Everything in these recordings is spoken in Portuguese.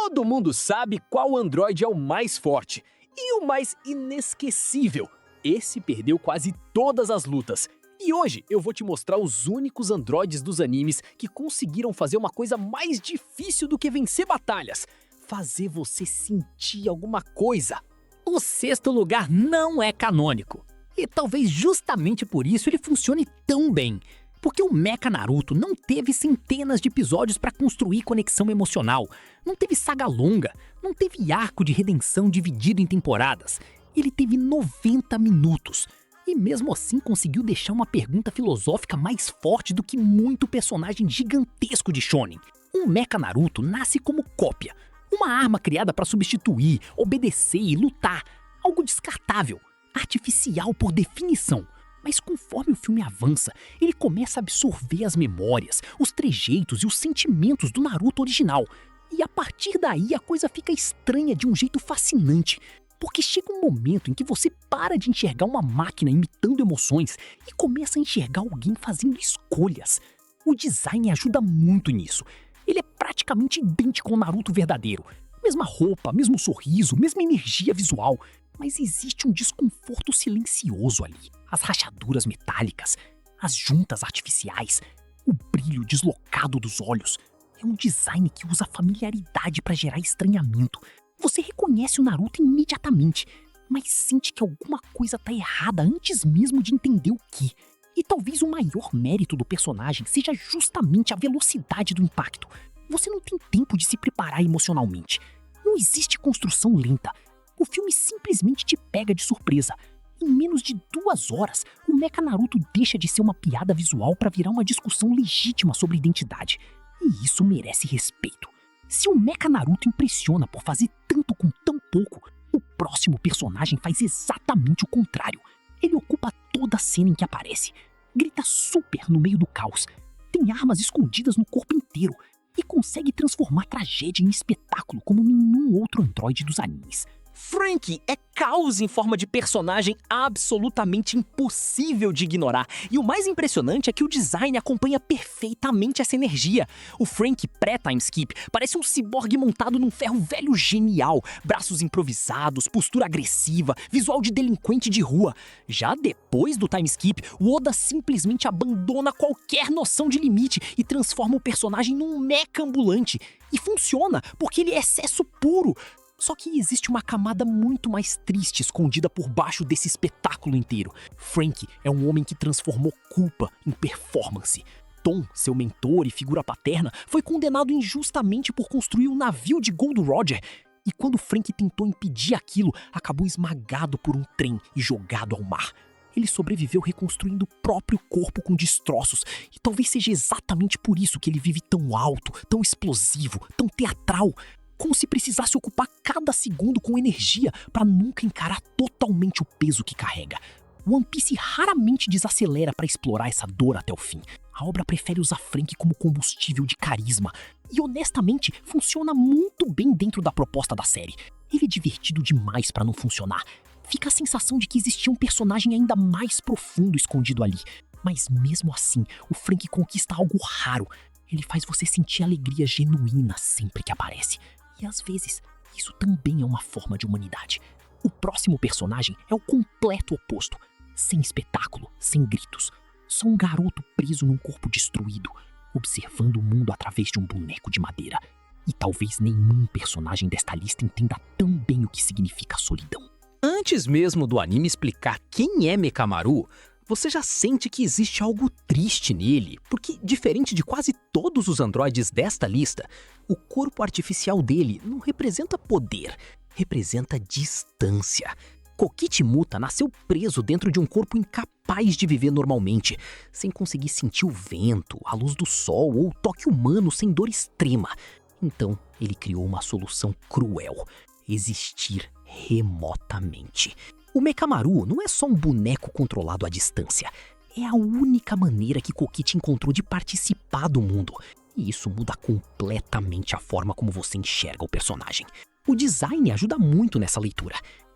Todo mundo sabe qual Android é o mais forte e o mais inesquecível. Esse perdeu quase todas as lutas. E hoje eu vou te mostrar os únicos androides dos animes que conseguiram fazer uma coisa mais difícil do que vencer batalhas: fazer você sentir alguma coisa. O sexto lugar não é canônico. E talvez justamente por isso ele funcione tão bem. Porque o Mecha Naruto não teve centenas de episódios para construir conexão emocional, não teve saga longa, não teve arco de redenção dividido em temporadas. Ele teve 90 minutos. E mesmo assim conseguiu deixar uma pergunta filosófica mais forte do que muito personagem gigantesco de shonen. Um Mecha Naruto nasce como cópia, uma arma criada para substituir, obedecer e lutar. Algo descartável, artificial por definição. Mas conforme o filme avança, ele começa a absorver as memórias, os trejeitos e os sentimentos do Naruto original. E a partir daí a coisa fica estranha de um jeito fascinante. Porque chega um momento em que você para de enxergar uma máquina imitando emoções e começa a enxergar alguém fazendo escolhas. O design ajuda muito nisso. Ele é praticamente idêntico ao Naruto verdadeiro. Mesma roupa, mesmo sorriso, mesma energia visual. Mas existe um desconforto silencioso ali. As rachaduras metálicas, as juntas artificiais, o brilho deslocado dos olhos. É um design que usa familiaridade para gerar estranhamento. Você reconhece o Naruto imediatamente, mas sente que alguma coisa tá errada antes mesmo de entender o que. E talvez o maior mérito do personagem seja justamente a velocidade do impacto. Você não tem tempo de se preparar emocionalmente. Não existe construção lenta. O filme simplesmente te pega de surpresa. Em menos de 2 horas, o Mecha Naruto deixa de ser uma piada visual para virar uma discussão legítima sobre identidade. E isso merece respeito. Se o Mecha Naruto impressiona por fazer tanto com tão pouco, o próximo personagem faz exatamente o contrário. Ele ocupa toda a cena em que aparece, grita super no meio do caos, tem armas escondidas no corpo inteiro e consegue transformar tragédia em espetáculo como nenhum outro androide dos animes. Franky é caos em forma de personagem absolutamente impossível de ignorar. E o mais impressionante é que o design acompanha perfeitamente essa energia. O Franky pré-timeskip parece um ciborgue montado num ferro velho genial. Braços improvisados, postura agressiva, visual de delinquente de rua. Já depois do timeskip, o Oda simplesmente abandona qualquer noção de limite e transforma o personagem num mecha ambulante. E funciona, porque ele é excesso puro. Só que existe uma camada muito mais triste escondida por baixo desse espetáculo inteiro. Franky é um homem que transformou culpa em performance. Tom, seu mentor e figura paterna, foi condenado injustamente por construir um navio de Gold Roger. E quando Franky tentou impedir aquilo, acabou esmagado por um trem e jogado ao mar. Ele sobreviveu reconstruindo o próprio corpo com destroços. E talvez seja exatamente por isso que ele vive tão alto, tão explosivo, tão teatral. Como se precisasse ocupar cada segundo com energia para nunca encarar totalmente o peso que carrega. One Piece raramente desacelera para explorar essa dor até o fim. A obra prefere usar Franky como combustível de carisma. E honestamente, funciona muito bem dentro da proposta da série. Ele é divertido demais para não funcionar. Fica a sensação de que existia um personagem ainda mais profundo escondido ali. Mas mesmo assim, o Franky conquista algo raro. Ele faz você sentir alegria genuína sempre que aparece. E às vezes, isso também é uma forma de humanidade. O próximo personagem é o completo oposto. Sem espetáculo, sem gritos. Só um garoto preso num corpo destruído, observando o mundo através de um boneco de madeira. E talvez nenhum personagem desta lista entenda tão bem o que significa solidão. Antes mesmo do anime explicar quem é Mekamaru, você já sente que existe algo triste nele, porque, diferente de quase todos os androides desta lista, o corpo artificial dele não representa poder, representa distância. Kokichi Muta nasceu preso dentro de um corpo incapaz de viver normalmente, sem conseguir sentir o vento, a luz do sol ou o toque humano sem dor extrema. Então, ele criou uma solução cruel: existir remotamente. O Mekamaru não é só um boneco controlado à distância. É a única maneira que Kokichi encontrou de participar do mundo. E isso muda completamente a forma como você enxerga o personagem. O design ajuda muito nessa leitura.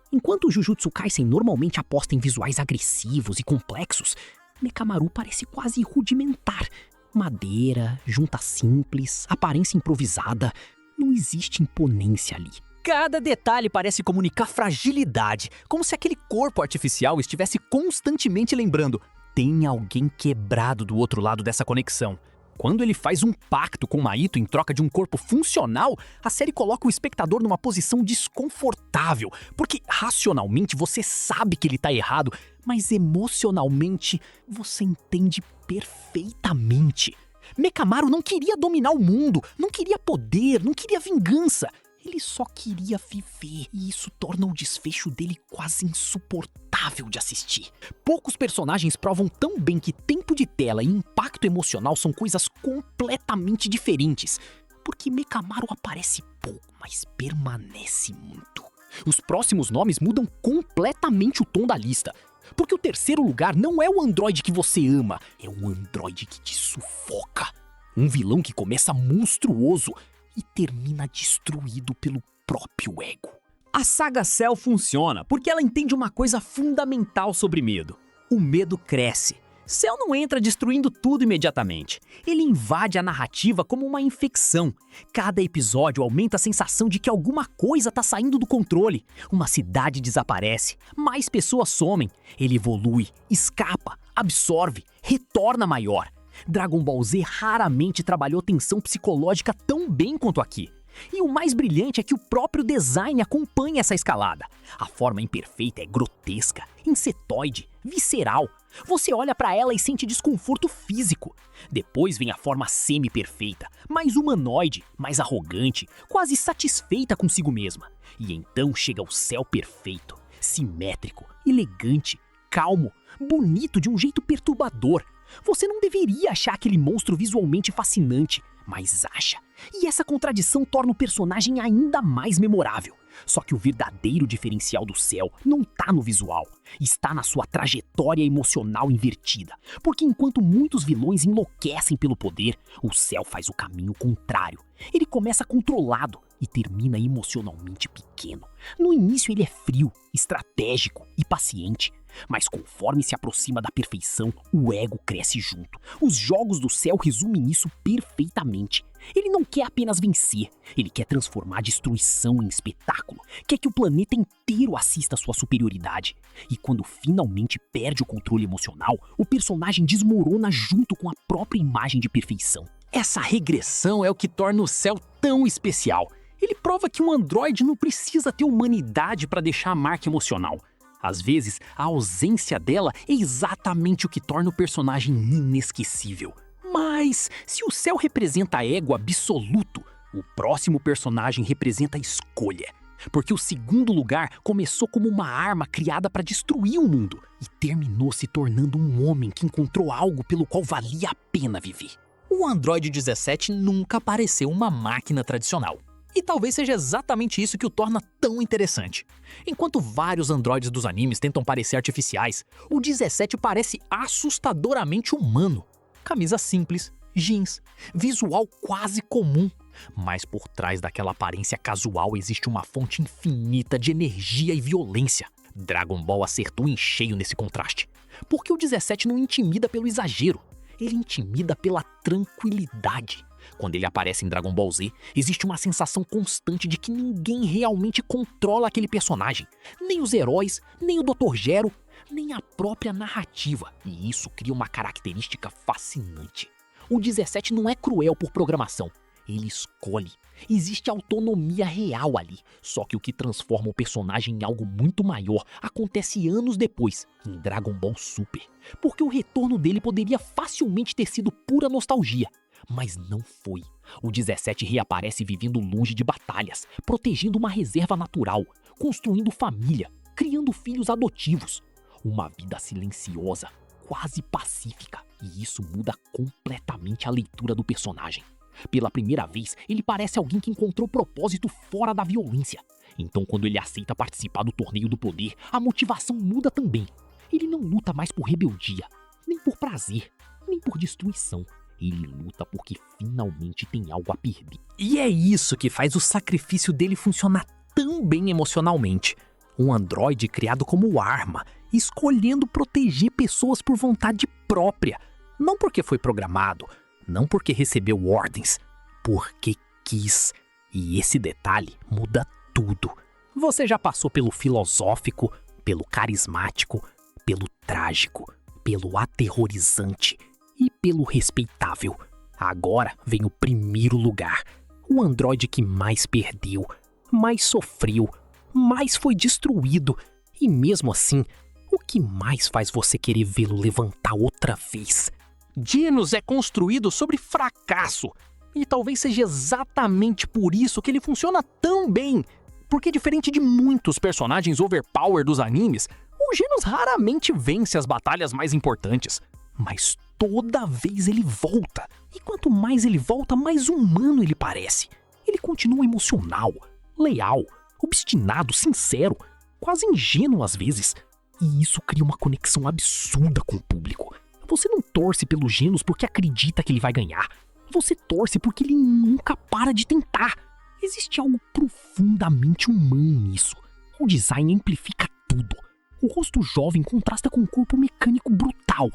Enquanto o Jujutsu Kaisen normalmente aposta em visuais agressivos e complexos, Mekamaru parece quase rudimentar. Madeira, junta simples, aparência improvisada. Não existe imponência ali. Cada detalhe parece comunicar fragilidade, como se aquele corpo artificial estivesse constantemente lembrando: tem alguém quebrado do outro lado dessa conexão. Quando ele faz um pacto com Mahito em troca de um corpo funcional, a série coloca o espectador numa posição desconfortável, porque racionalmente você sabe que ele tá errado, mas emocionalmente você entende perfeitamente. Mekamaru não queria dominar o mundo, não queria poder, não queria vingança. Ele só queria viver, e isso torna o desfecho dele quase insuportável de assistir. Poucos personagens provam tão bem que tempo de tela e impacto emocional são coisas completamente diferentes. Porque Mekamaru aparece pouco, mas permanece muito. Os próximos nomes mudam completamente o tom da lista. Porque o terceiro lugar não é o androide que você ama, é o androide que te sufoca. Um vilão que começa monstruoso e termina destruído pelo próprio ego. A saga Cell funciona porque ela entende uma coisa fundamental sobre medo. O medo cresce. Cell não entra destruindo tudo imediatamente. Ele invade a narrativa como uma infecção. Cada episódio aumenta a sensação de que alguma coisa está saindo do controle. Uma cidade desaparece, mais pessoas somem. Ele evolui, escapa, absorve, retorna maior. Dragon Ball Z raramente trabalhou tensão psicológica tão bem quanto aqui. E o mais brilhante é que o próprio design acompanha essa escalada. A forma imperfeita é grotesca, insetoide, visceral. Você olha pra ela e sente desconforto físico. Depois vem a forma semi-perfeita, mais humanoide, mais arrogante, quase satisfeita consigo mesma. E então chega o céu perfeito, simétrico, elegante, calmo, bonito de um jeito perturbador. Você não deveria achar aquele monstro visualmente fascinante, mas acha. E essa contradição torna o personagem ainda mais memorável. Só que o verdadeiro diferencial do Cell não tá no visual, está na sua trajetória emocional invertida. Porque enquanto muitos vilões enlouquecem pelo poder, o Cell faz o caminho contrário. Ele começa controlado e termina emocionalmente pequeno. No início ele é frio, estratégico e paciente. Mas conforme se aproxima da perfeição, o ego cresce junto. Os jogos do Cell resumem isso perfeitamente. Ele não quer apenas vencer, ele quer transformar a destruição em espetáculo. Quer que o planeta inteiro assista a sua superioridade. E quando finalmente perde o controle emocional, o personagem desmorona junto com a própria imagem de perfeição. Essa regressão é o que torna o Cell tão especial. Ele prova que um androide não precisa ter humanidade para deixar a marca emocional. Às vezes, a ausência dela é exatamente o que torna o personagem inesquecível. Mas, se o Cell representa ego absoluto, o próximo personagem representa escolha. Porque o segundo lugar começou como uma arma criada para destruir o mundo e terminou se tornando um homem que encontrou algo pelo qual valia a pena viver. O Android 17 nunca pareceu uma máquina tradicional. E talvez seja exatamente isso que o torna tão interessante. Enquanto vários androides dos animes tentam parecer artificiais, o 17 parece assustadoramente humano. Camisa simples, jeans, visual quase comum. Mas por trás daquela aparência casual existe uma fonte infinita de energia e violência. Dragon Ball acertou em cheio nesse contraste. Porque o 17 não intimida pelo exagero, ele intimida pela tranquilidade. Quando ele aparece em Dragon Ball Z, existe uma sensação constante de que ninguém realmente controla aquele personagem. Nem os heróis, nem o Dr. Gero, nem a própria narrativa. E isso cria uma característica fascinante. O 17 não é cruel por programação. Ele escolhe. Existe autonomia real ali. Só que o que transforma o personagem em algo muito maior acontece anos depois, em Dragon Ball Super. Porque o retorno dele poderia facilmente ter sido pura nostalgia. Mas não foi. O 17 reaparece vivendo longe de batalhas, protegendo uma reserva natural, construindo família, criando filhos adotivos. Uma vida silenciosa, quase pacífica. E isso muda completamente a leitura do personagem. Pela primeira vez, ele parece alguém que encontrou propósito fora da violência. Então, quando ele aceita participar do Torneio do Poder, a motivação muda também. Ele não luta mais por rebeldia, nem por prazer, nem por destruição. Ele luta porque finalmente tem algo a perder. E é isso que faz o sacrifício dele funcionar tão bem emocionalmente. Um androide criado como arma, escolhendo proteger pessoas por vontade própria. Não porque foi programado, não porque recebeu ordens, porque quis. E esse detalhe muda tudo. Você já passou pelo filosófico, pelo carismático, pelo trágico, pelo aterrorizante e pelo respeitável. Agora vem o primeiro lugar. O androide que mais perdeu, mais sofreu, mais foi destruído. E mesmo assim, o que mais faz você querer vê-lo levantar outra vez? Genos é construído sobre fracasso. E talvez seja exatamente por isso que ele funciona tão bem. Porque diferente de muitos personagens overpower dos animes, o Genos raramente vence as batalhas mais importantes. Mas toda vez ele volta. E quanto mais ele volta, mais humano ele parece. Ele continua emocional, leal, obstinado, sincero, quase ingênuo às vezes. E isso cria uma conexão absurda com o público. Você não torce pelo Genos porque acredita que ele vai ganhar. Você torce porque ele nunca para de tentar. Existe algo profundamente humano nisso. O design amplifica tudo. O rosto jovem contrasta com um corpo mecânico brutal.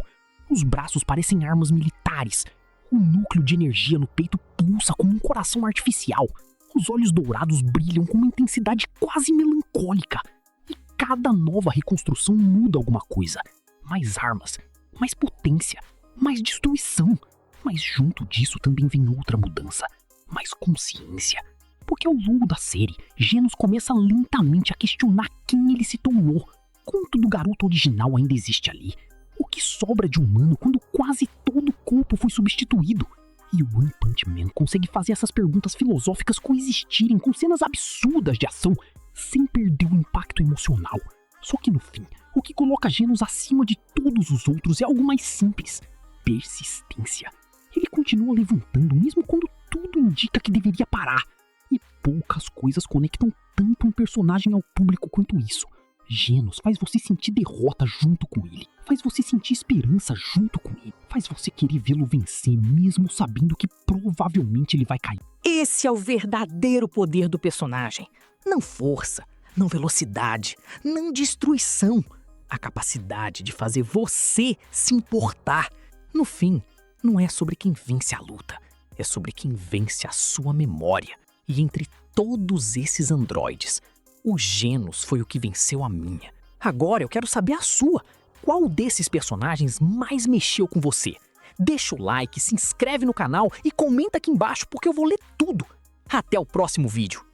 Os braços parecem armas militares. O núcleo de energia no peito pulsa como um coração artificial. Os olhos dourados brilham com uma intensidade quase melancólica. E cada nova reconstrução muda alguma coisa. Mais armas, mais potência, mais destruição. Mas junto disso também vem outra mudança. Mais consciência. Porque ao longo da série, Genos começa lentamente a questionar quem ele se tornou. Quanto do garoto original ainda existe ali? O que sobra de humano quando quase todo o corpo foi substituído? E o One Punch Man consegue fazer essas perguntas filosóficas coexistirem com cenas absurdas de ação, sem perder o impacto emocional. Só que no fim, o que coloca Genos acima de todos os outros é algo mais simples: persistência. Ele continua levantando mesmo quando tudo indica que deveria parar. E poucas coisas conectam tanto um personagem ao público quanto isso. Genos faz você sentir derrota junto com ele. Faz você sentir esperança junto com ele. Faz você querer vê-lo vencer mesmo sabendo que provavelmente ele vai cair. Esse é o verdadeiro poder do personagem. Não força, não velocidade, não destruição. A capacidade de fazer você se importar. No fim, não é sobre quem vence a luta. É sobre quem vence a sua memória. E entre todos esses androides, o Genos foi o que venceu a minha. Agora eu quero saber a sua. Qual desses personagens mais mexeu com você? Deixa o like, se inscreve no canal e comenta aqui embaixo porque eu vou ler tudo. Até o próximo vídeo.